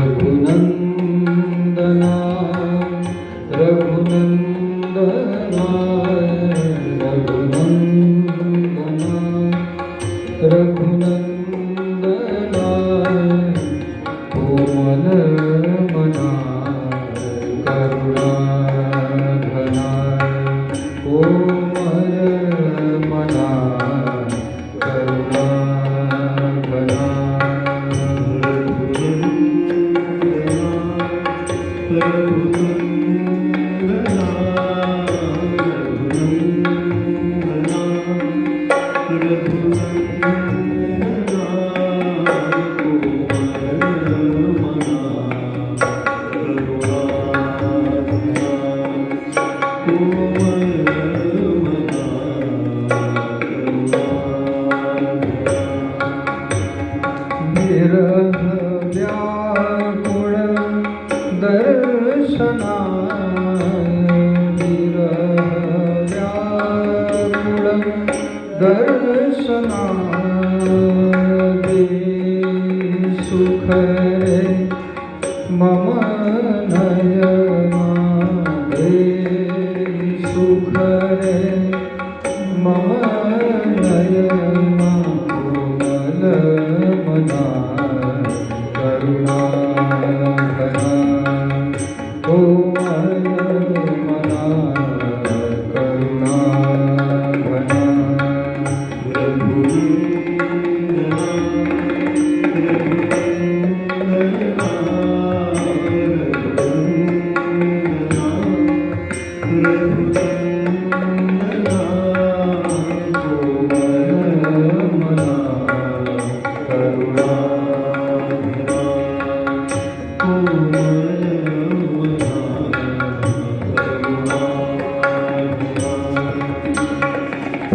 रघुनंदना रघुनंदना रघुनंदना रघुनंदना कोमल मना करुणाघना कोमल मना करुणाघना विरह व्याकुळ दर्शनाय विरह व्याकुळ दर्शनाय दे सुख रे मम नयना दे सुख रे मम नयना कोमल मना करुणाघना कोमल मना करुणाघना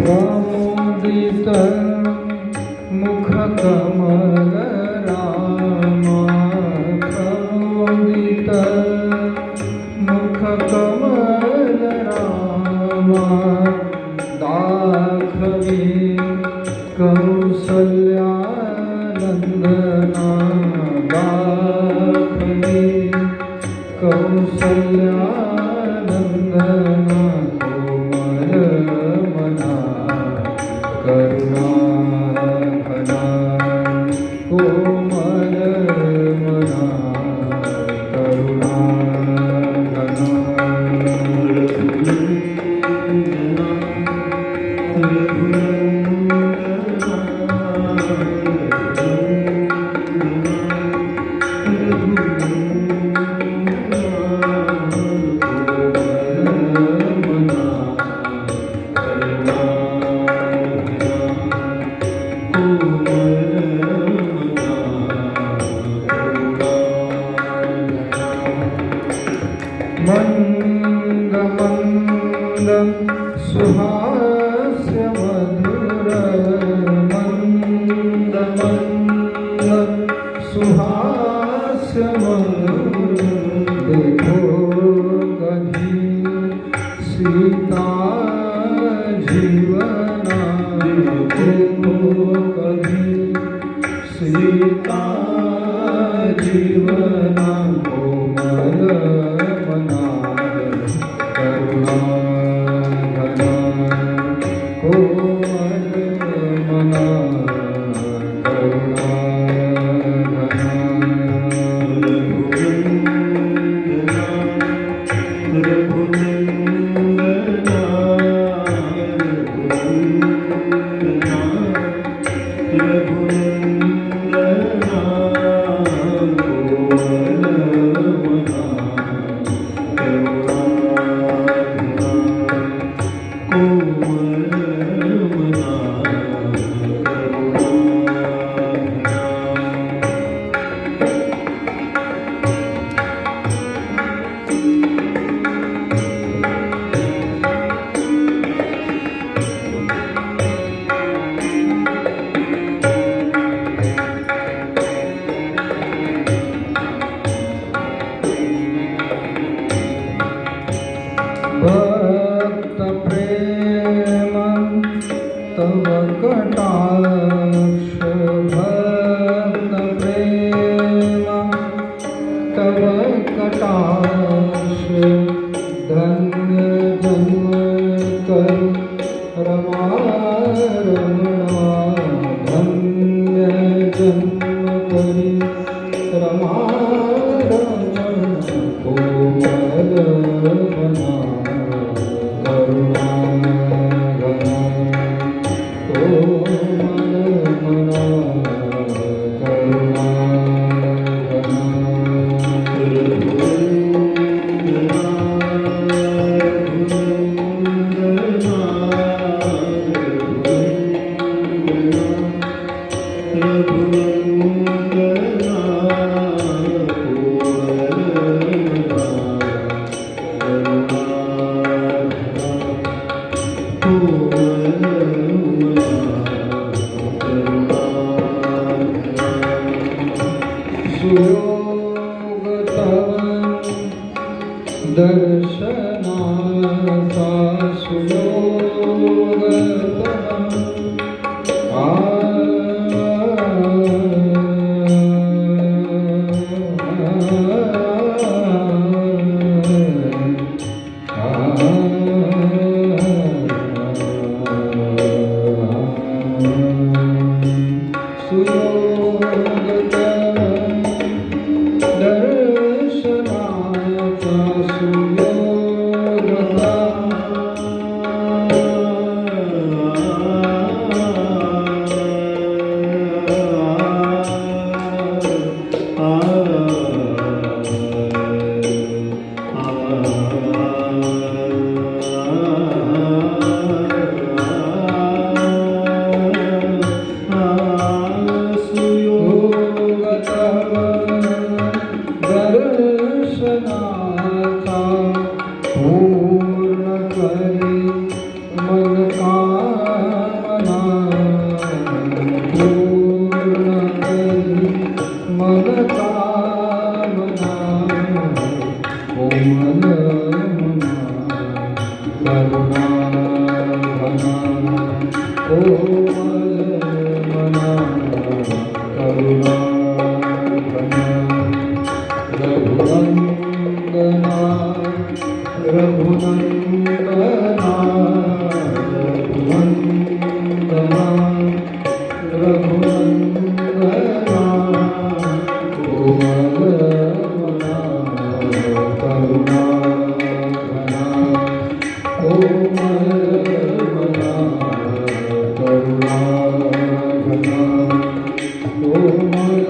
प्रमोदित मुख कमल रामा प्रमोदित मुख कमल रामा दाखवी कौसल्यानंदना दाखवी कौसल्यानंदना कोमल मना करुणाघना कोमल मना करुणाघना मंद मंद सुहास्य मधुर मंद मंद सुहास्य मधुर देखो कभी सीता जीवना देखो कभी सीता जीवना कोमल मना करुणाघना कोमल मना करुणाघना तव कटाक्ष धन्य जन्म कर रमा रमणा धन्य जन्म करी रमा रमण कोमल मना करुणा घना कोमल मना करुणा सुयोग तव दर्शनाचा सुयोग दर्शनाचा पूर्ण करी मन कामना पूर्ण करी मन कामना कोमल मना करुणा घना कोमल मना करुणा घना रघुनंदना रघुनंदना रघुनंदना रघुनंदना कोमल मना करुणा घना कोमल मना करुणा घना कोमल